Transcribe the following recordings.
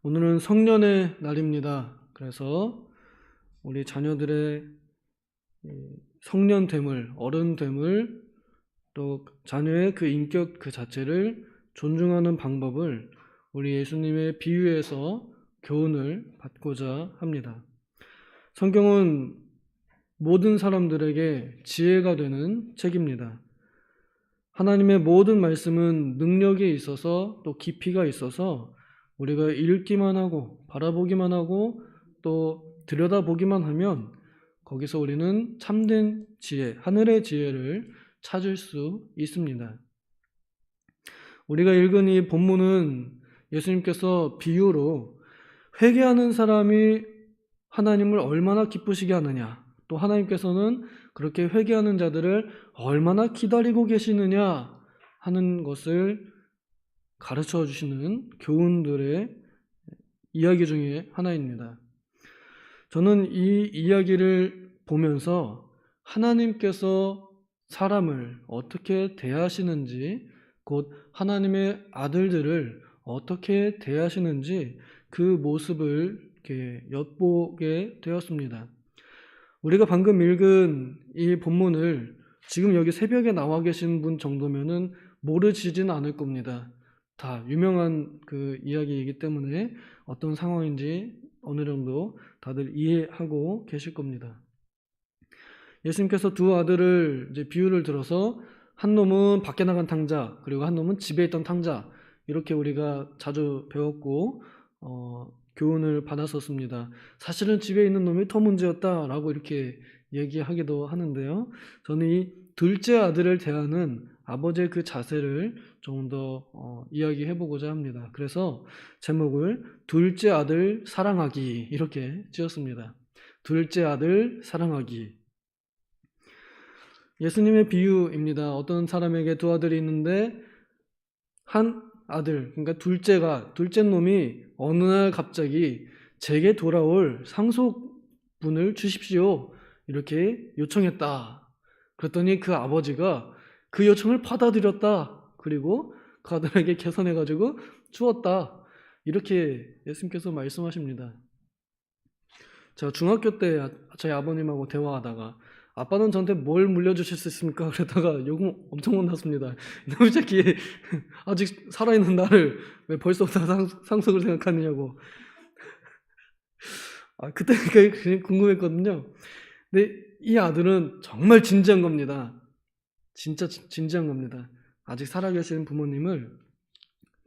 오늘은 성년의 날입니다. 그래서 우리 자녀들의 성년됨을, 어른됨을, 또 자녀의 그 인격 그 자체를 존중하는 방법을 우리 예수님의 비유에서 교훈을 받고자 합니다. 성경은 모든 사람들에게 지혜가 되는 책입니다. 하나님의 모든 말씀은 능력이 있어서 또 깊이가 있어서 우리가 읽기만 하고 바라보기만 하고 또 들여다보기만 하면 거기서 우리는 참된 지혜, 하늘의 지혜를 찾을 수 있습니다. 우리가 읽은 이 본문은 예수님께서 비유로 회개하는 사람이 하나님을 얼마나 기쁘시게 하느냐, 또 하나님께서는 그렇게 회개하는 자들을 얼마나 기다리고 계시느냐 하는 것을 가르쳐 주시는 교훈들의 이야기 중에 하나입니다. 저는 이 이야기를 보면서 하나님께서 사람을 어떻게 대하시는지, 곧 하나님의 아들들을 어떻게 대하시는지 그 모습을 이렇게 엿보게 되었습니다. 우리가 방금 읽은 이 본문을 지금 여기 새벽에 나와 계신 분 정도면은 모르시지는 않을 겁니다. 다 유명한 그 이야기이기 때문에 어떤 상황인지 어느 정도 다들 이해하고 계실 겁니다. 예수님께서 두 아들을 이제 비유를 들어서 한 놈은 밖에 나간 탕자, 그리고 한 놈은 집에 있던 탕자, 이렇게 우리가 자주 배웠고 교훈을 받았었습니다. 사실은 집에 있는 놈이 더 문제였다라고 이렇게 얘기하기도 하는데요. 저는 이 둘째 아들을 대하는 아버지의 그 자세를 조금 더 이야기해보고자 합니다. 그래서 제목을 둘째 아들 사랑하기 이렇게 지었습니다. 둘째 아들 사랑하기. 예수님의 비유입니다. 어떤 사람에게 두 아들이 있는데 한 아들, 그러니까 둘째 놈이 어느 날 갑자기 제게 돌아올 상속분을 주십시오 이렇게 요청했다. 그랬더니 그 아버지가 그 요청을 받아들였다. 그리고 그 아들에게 계산해가지고 주었다. 이렇게 예수님께서 말씀하십니다. 제가 중학교 때 저희 아버님하고 대화하다가 아빠는 저한테 뭘 물려주실 수 있습니까? 그러다가 요금 엄청 혼났습니다. 이놈의 새끼 아직 살아있는 나를 왜 벌써부터 상속을 생각하느냐고. 그때 그게 궁금했거든요. 근데 이 아들은 정말 진지한 겁니다. 진짜 진지한 겁니다. 아직 살아계신 부모님을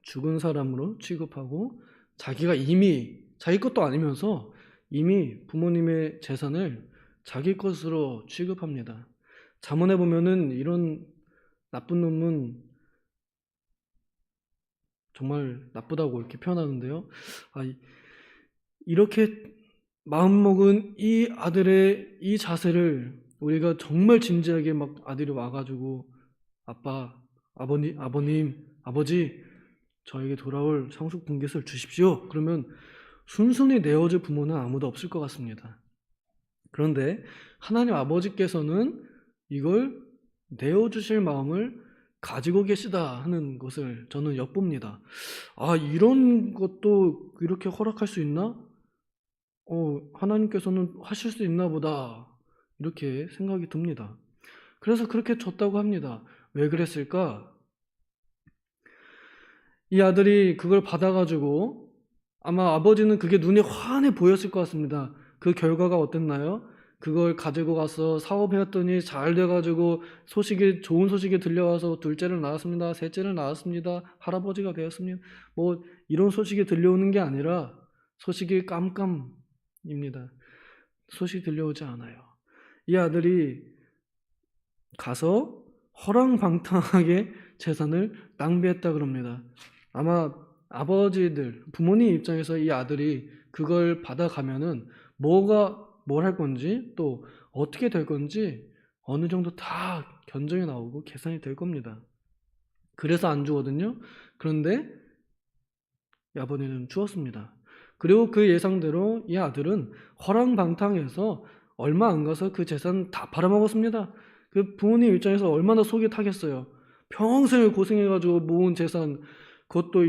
죽은 사람으로 취급하고 자기가 이미 자기 것도 아니면서 이미 부모님의 재산을 자기 것으로 취급합니다. 잠언에 보면은 이런 나쁜 놈은 정말 나쁘다고 이렇게 표현하는데요. 이렇게 마음먹은 이 아들의 이 자세를 우리가 정말 진지하게 막 아들이 와가지고 아버님, 아버지, 저에게 돌아올 상속 분깃을 주십시오. 그러면 순순히 내어줄 부모는 아무도 없을 것 같습니다. 그런데 하나님 아버지께서는 이걸 내어주실 마음을 가지고 계시다 하는 것을 저는 엿봅니다. 이런 것도 이렇게 허락할 수 있나? 하나님께서는 하실 수 있나 보다. 이렇게 생각이 듭니다. 그래서 그렇게 줬다고 합니다. 왜 그랬을까? 이 아들이 그걸 받아가지고 아마 아버지는 그게 눈에 환해 보였을 것 같습니다. 그 결과가 어땠나요? 그걸 가지고 가서 사업해왔더니 잘 돼가지고 좋은 소식이 들려와서 둘째를 낳았습니다. 셋째를 낳았습니다. 할아버지가 되었습니다. 뭐 이런 소식이 들려오는 게 아니라 소식이 깜깜입니다. 소식이 들려오지 않아요. 이 아들이 가서 허랑방탕하게 재산을 낭비했다 그럽니다. 아마 부모님 입장에서 이 아들이 그걸 받아가면은 뭘 할 건지 또 어떻게 될 건지 어느 정도 다 견적이 나오고 계산이 될 겁니다. 그래서 안 주거든요. 그런데 이 아버지는 주었습니다. 그리고 그 예상대로 이 아들은 허랑방탕해서 얼마 안 가서 그 재산 다 팔아먹었습니다. 그 부모님 입장에서 얼마나 속이 타겠어요. 평생을 고생해가지고 모은 재산, 그것도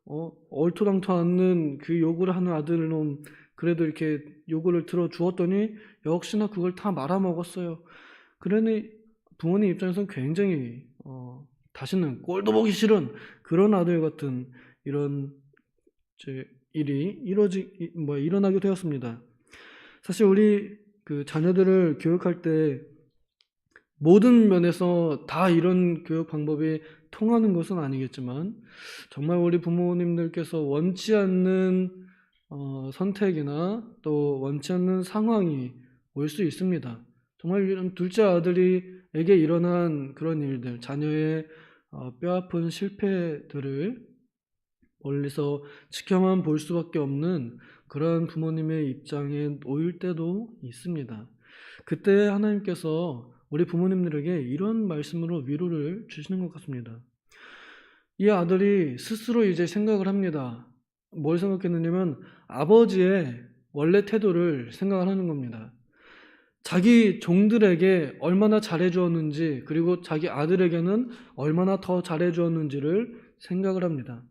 얼토당토 않는 그 요구를 하는 아들놈 그래도 이렇게 요구를 들어주었더니 역시나 그걸 다 말아먹었어요. 그러니 부모님 입장에서는 굉장히 다시는 꼴도 보기 싫은 그런 아들 같은 이런 일이 일어나게 되었습니다. 사실 우리 그 자녀들을 교육할 때 모든 면에서 다 이런 교육 방법이 통하는 것은 아니겠지만 정말 우리 부모님들께서 원치 않는 선택이나 또 원치 않는 상황이 올 수 있습니다. 정말 이런 둘째 아들에게 일어난 그런 일들, 자녀의 뼈아픈 실패들을 멀리서 지켜만 볼 수밖에 없는 그런 부모님의 입장에 놓일 때도 있습니다. 그때 하나님께서 우리 부모님들에게 이런 말씀으로 위로를 주시는 것 같습니다. 이 아들이 스스로 이제 생각을 합니다. 뭘 생각했느냐면 아버지의 원래 태도를 생각을 하는 겁니다. 자기 종들에게 얼마나 잘해주었는지 그리고 자기 아들에게는 얼마나 더 잘해주었는지를 생각을 합니다.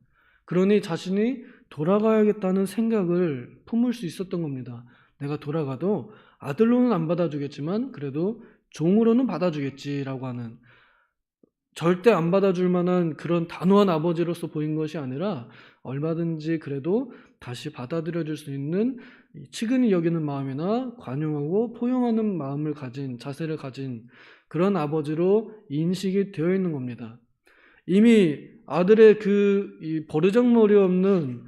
그러니 자신이 돌아가야겠다는 생각을 품을 수 있었던 겁니다. 내가 돌아가도 아들로는 안 받아주겠지만 그래도 종으로는 받아주겠지라고 하는, 절대 안 받아줄 만한 그런 단호한 아버지로서 보인 것이 아니라 얼마든지 그래도 다시 받아들여 줄 수 있는 측은히 여기는 마음이나 관용하고 포용하는 마음을 가진, 자세를 가진 그런 아버지로 인식이 되어 있는 겁니다. 이미 아들의 이 버르장머리 없는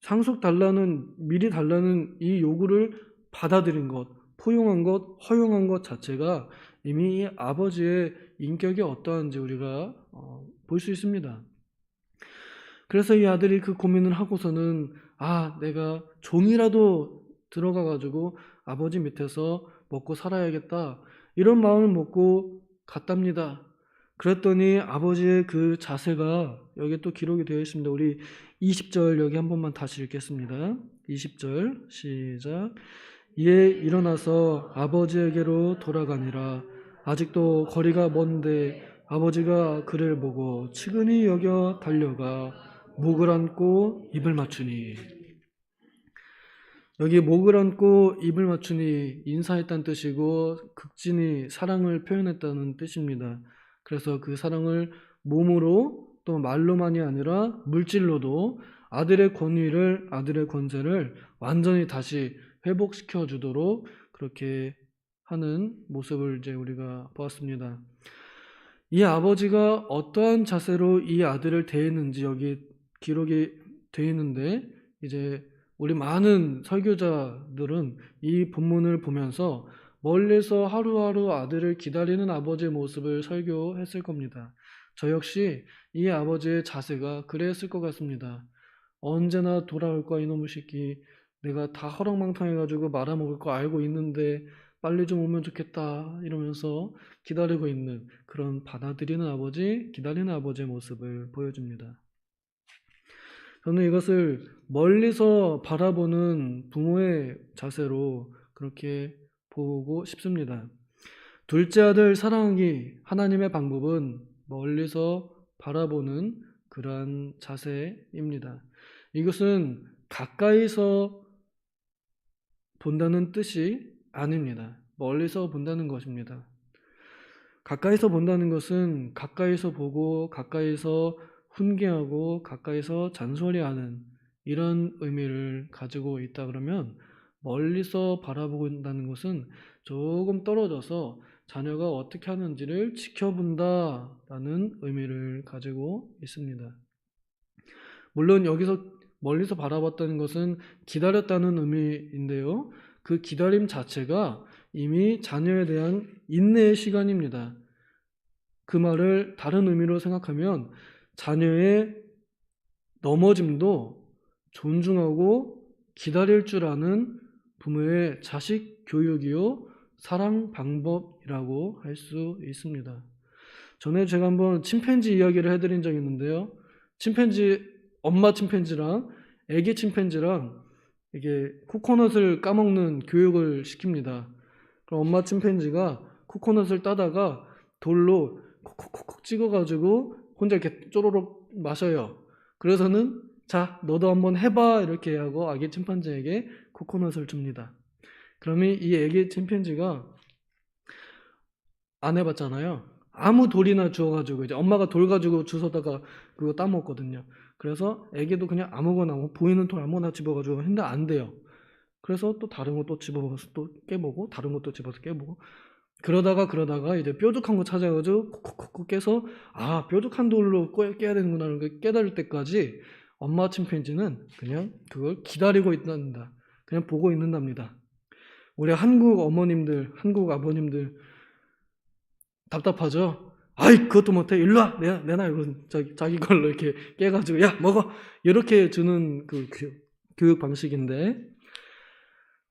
상속 달라는, 미리 달라는 이 요구를 받아들인 것, 포용한 것, 허용한 것 자체가 이미 이 아버지의 인격이 어떠한지 우리가 볼 수 있습니다. 그래서 이 아들이 그 고민을 하고서는 내가 종이라도 들어가 가지고 아버지 밑에서 먹고 살아야겠다, 이런 마음을 먹고 갔답니다. 그랬더니 아버지의 그 자세가 여기 또 기록이 되어 있습니다. 우리 20절 여기 한 번만 다시 읽겠습니다. 20절 시작. 이에 일어나서 아버지에게로 돌아가니라. 아직도 거리가 먼데 아버지가 그를 보고 측은히 여겨 달려가 목을 안고 입을 맞추니. 여기 목을 안고 입을 맞추니 인사했다는 뜻이고 극진히 사랑을 표현했다는 뜻입니다. 그래서 그 사랑을 몸으로 또 말로만이 아니라 물질로도 아들의 권위를, 아들의 권세를 완전히 다시 회복시켜 주도록 그렇게 하는 모습을 이제 우리가 보았습니다. 이 아버지가 어떠한 자세로 이 아들을 대했는지 여기 기록이 되어 있는데, 이제 우리 많은 설교자들은 이 본문을 보면서 멀리서 하루하루 아들을 기다리는 아버지의 모습을 설교했을 겁니다. 저 역시 이 아버지의 자세가 그랬을 것 같습니다. 언제나 돌아올까 이놈의 새끼, 내가 다 허랑방탕해가지고 말아먹을 거 알고 있는데 빨리 좀 오면 좋겠다 이러면서 기다리고 있는 그런 받아들이는 아버지, 기다리는 아버지의 모습을 보여줍니다. 저는 이것을 멀리서 바라보는 부모의 자세로 그렇게 보고 싶습니다. 둘째 아들 사랑하기 하나님의 방법은 멀리서 바라보는 그러한 자세입니다. 이것은 가까이서 본다는 뜻이 아닙니다. 멀리서 본다는 것입니다. 가까이서 본다는 것은 가까이서 보고 가까이서 훈계하고 가까이서 잔소리하는 이런 의미를 가지고 있다 그러면, 멀리서 바라본다는 것은 조금 떨어져서 자녀가 어떻게 하는지를 지켜본다라는 의미를 가지고 있습니다. 물론 여기서 멀리서 바라봤다는 것은 기다렸다는 의미인데요. 그 기다림 자체가 이미 자녀에 대한 인내의 시간입니다. 그 말을 다른 의미로 생각하면 자녀의 넘어짐도 존중하고 기다릴 줄 아는 부모의 자식 교육이요 사랑 방법이라고 할 수 있습니다. 전에 제가 한번 침팬지 이야기를 해드린 적이 있는데요. 엄마 침팬지랑 애기 침팬지랑 이게 코코넛을 까먹는 교육을 시킵니다. 그럼 엄마 침팬지가 코코넛을 따다가 돌로 콕콕콕콕 찍어가지고 혼자 이렇게 쪼로록 마셔요. 그래서는 자, 너도 한번 해봐 이렇게 하고 아기 침팬지에게 코코넛을 줍니다. 그러면 이 아기 침팬지가 안 해봤잖아요. 아무 돌이나 주워가지고 이제 엄마가 돌 가지고 주워다가 그거 따먹거든요. 그래서 애기도 그냥 아무거나 보이는 돌 아무거나 집어가지고 했는데 안 돼요. 그래서 또 다른 거 또 집어서 또 깨보고 다른 것도 집어서 깨보고 그러다가 이제 뾰족한 거 찾아가지고 콕콕콕 깨서 아 뾰족한 돌로 깨야 되는구나 걸 깨달을 때까지 엄마 침팬지는 그냥 그걸 기다리고 있단다. 그냥 보고 있는답니다. 우리 한국 어머님들, 한국 아버님들 답답하죠? 아이 그것도 못해 일로 와 내놔 이거 자기 걸로 이렇게 깨가지고 야 먹어 이렇게 주는 그 교육 방식인데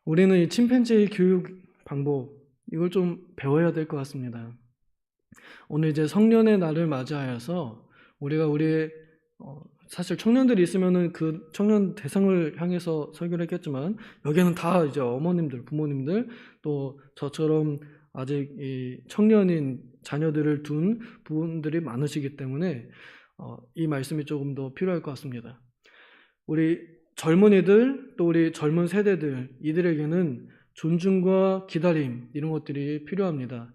우리는 이 침팬지의 교육 방법 이걸 좀 배워야 될 것 같습니다. 오늘 이제 성년의 날을 맞이하여서 우리가 우리의 사실 청년들이 있으면은 그 청년 대상을 향해서 설교를 했겠지만 여기는 다 이제 어머님들, 부모님들 또 저처럼 아직 이 청년인 자녀들을 둔 부분들이 많으시기 때문에 이 말씀이 조금 더 필요할 것 같습니다. 우리 젊은이들 또 우리 젊은 세대들 이들에게는 존중과 기다림 이런 것들이 필요합니다.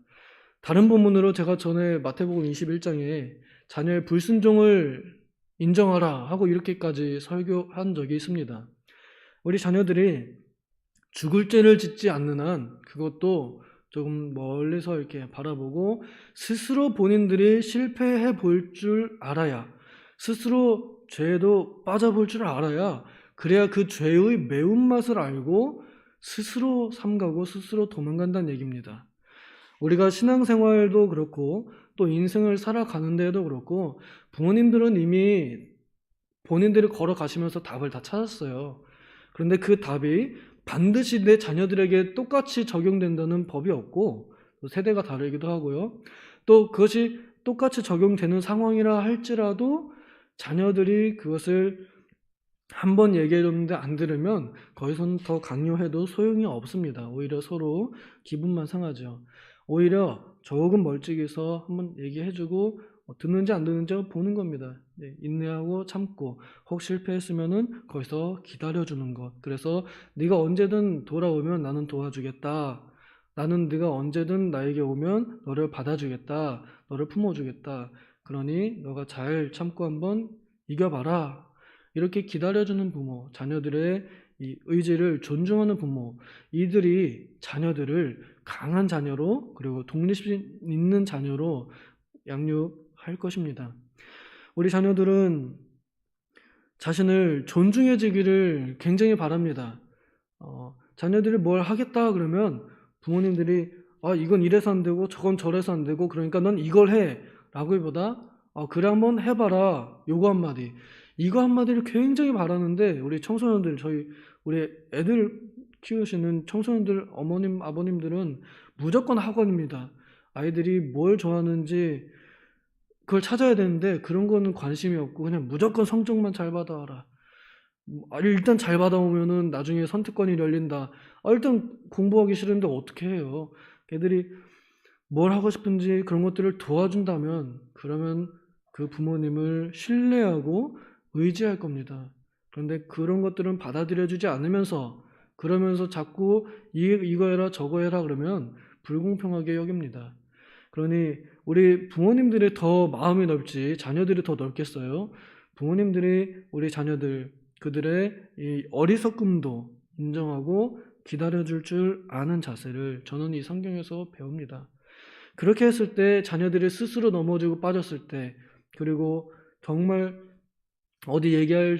다른 본문으로 제가 전에 마태복음 21장에 자녀의 불순종을 인정하라 하고 이렇게까지 설교한 적이 있습니다. 우리 자녀들이 죽을 죄를 짓지 않는 한 그것도 조금 멀리서 이렇게 바라보고 스스로 본인들이 실패해 볼 줄 알아야 스스로 죄에도 빠져볼 줄 알아야 그래야 그 죄의 매운맛을 알고 스스로 삼가고 스스로 도망간다는 얘기입니다. 우리가 신앙생활도 그렇고 또 인생을 살아가는 데도 그렇고 부모님들은 이미 본인들이 걸어가시면서 답을 다 찾았어요. 그런데 그 답이 반드시 내 자녀들에게 똑같이 적용된다는 법이 없고 세대가 다르기도 하고요. 또 그것이 똑같이 적용되는 상황이라 할지라도 자녀들이 그것을 한번 얘기해줬는데 안 들으면 거기서는 더 강요해도 소용이 없습니다. 오히려 서로 기분만 상하죠. 오히려 조금 멀찍이서 한번 얘기해주고 듣는지 안 듣는지 보는 겁니다. 인내하고 참고 혹 실패했으면은 거기서 기다려주는 것. 그래서 네가 언제든 돌아오면 나는 도와주겠다. 나는 네가 언제든 나에게 오면 너를 받아주겠다. 너를 품어주겠다. 그러니 너가 잘 참고 한번 이겨봐라. 이렇게 기다려주는 부모, 자녀들의 이 의지를 존중하는 부모, 이들이 자녀들을 강한 자녀로 그리고 독립심 있는 자녀로 양육할 것입니다. 우리 자녀들은 자신을 존중해주기를 굉장히 바랍니다. 자녀들이 뭘 하겠다 그러면 부모님들이 이건 이래서 안 되고 저건 저래서 안 되고 그러니까 넌 이걸 해 라고보다 그래 한번 해봐라 요거 한마디 이거 한마디를 굉장히 바라는데 우리 청소년들 우리 애들 키우시는 청소년들 어머님 아버님들은 무조건 학원입니다. 아이들이 뭘 좋아하는지 그걸 찾아야 되는데 그런 거는 관심이 없고 그냥 무조건 성적만 잘 받아와라. 일단 잘 받아오면은 나중에 선택권이 열린다. 일단 공부하기 싫은데 어떻게 해요? 애들이 뭘 하고 싶은지 그런 것들을 도와준다면 그러면 그 부모님을 신뢰하고 의지할 겁니다. 그런데 그런 것들은 받아들여주지 않으면서 그러면서 자꾸 이거 해라 저거 해라 그러면 불공평하게 여깁니다. 그러니 우리 부모님들이 더 마음이 넓지 자녀들이 더 넓겠어요. 부모님들이 우리 자녀들 그들의 이 어리석음도 인정하고 기다려줄 줄 아는 자세를 저는 이 성경에서 배웁니다. 그렇게 했을 때 자녀들이 스스로 넘어지고 빠졌을 때 그리고 정말 어디 얘기할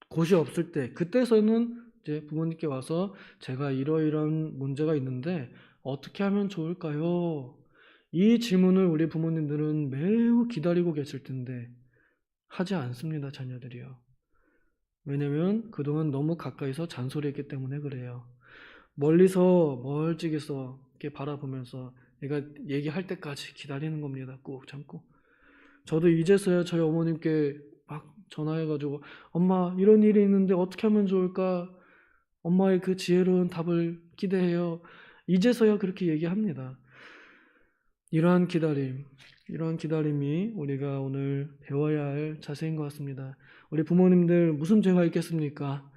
곳이 없을 때 그때서는 이제 부모님께 와서 제가 이러이러한 문제가 있는데 어떻게 하면 좋을까요? 이 질문을 우리 부모님들은 매우 기다리고 계실 텐데 하지 않습니다. 자녀들이요. 왜냐면 그동안 너무 가까이서 잔소리했기 때문에 그래요. 멀리서 멀찍이서 이렇게 바라보면서 얘가 얘기할 때까지 기다리는 겁니다. 꾹 참고. 저도 이제서야 저희 어머님께 막 전화해가지고 엄마 이런 일이 있는데 어떻게 하면 좋을까? 엄마의 그 지혜로운 답을 기대해요. 이제서야 그렇게 얘기합니다. 이러한 기다림이 우리가 오늘 배워야 할 자세인 것 같습니다. 우리 부모님들 무슨 죄가 있겠습니까?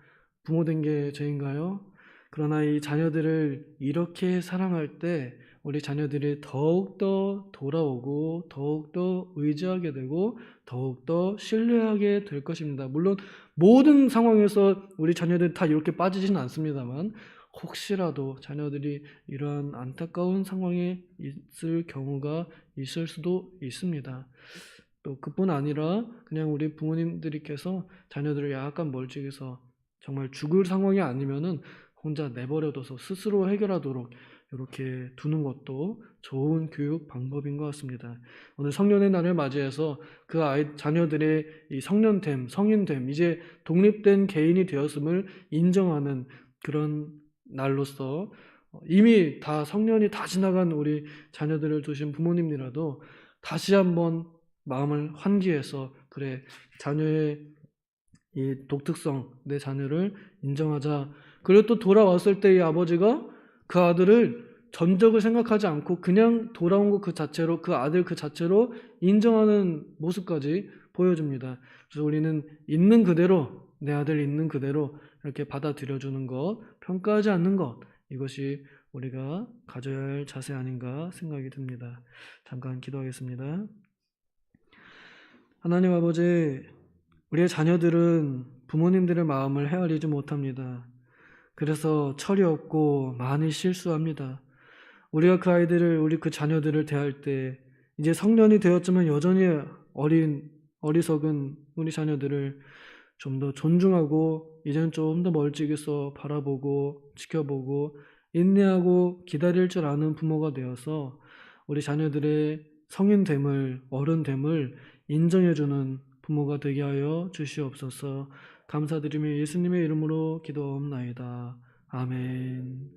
부모 된 게 죄인가요? 그러나 이 자녀들을 이렇게 사랑할 때 우리 자녀들이 더욱더 돌아오고 더욱더 의지하게 되고 더욱더 신뢰하게 될 것입니다. 물론 모든 상황에서 우리 자녀들이 다 이렇게 빠지지는 않습니다만 혹시라도 자녀들이 이러한 안타까운 상황에 있을 경우가 있을 수도 있습니다. 또 그뿐 아니라 그냥 우리 부모님들께서 자녀들을 약간 멀찍이서 정말 죽을 상황이 아니면은 혼자 내버려둬서 스스로 해결하도록 이렇게 두는 것도 좋은 교육 방법인 것 같습니다. 오늘 성년의 날을 맞이해서 그 자녀들의 이 성년됨, 성인됨, 이제 독립된 개인이 되었음을 인정하는 그런 날로서 이미 다 성년이 다 지나간 우리 자녀들을 두신 부모님이라도 다시 한번 마음을 환기해서 그래, 자녀의 이 독특성, 내 자녀를 인정하자. 그리고 또 돌아왔을 때 이 아버지가 그 아들을 전적을 생각하지 않고 그냥 돌아온 것 그 자체로, 그 아들 그 자체로 인정하는 모습까지 보여줍니다. 그래서 우리는 있는 그대로, 내 아들 있는 그대로 이렇게 받아들여주는 것, 평가하지 않는 것, 이것이 우리가 가져야 할 자세 아닌가 생각이 듭니다. 잠깐 기도하겠습니다. 하나님 아버지, 우리의 자녀들은 부모님들의 마음을 헤아리지 못합니다. 그래서 철이 없고 많이 실수합니다. 우리가 그 아이들을, 우리 그 자녀들을 대할 때 이제 성년이 되었지만 여전히 어리석은 우리 자녀들을 좀 더 존중하고 이제는 좀 더 멀찍이서 바라보고 지켜보고 인내하고 기다릴 줄 아는 부모가 되어서 우리 자녀들의 성인됨을, 어른됨을 인정해주는 부모가 되게 하여 주시옵소서. 감사드리며 예수님의 이름으로 기도하옵나이다. 아멘.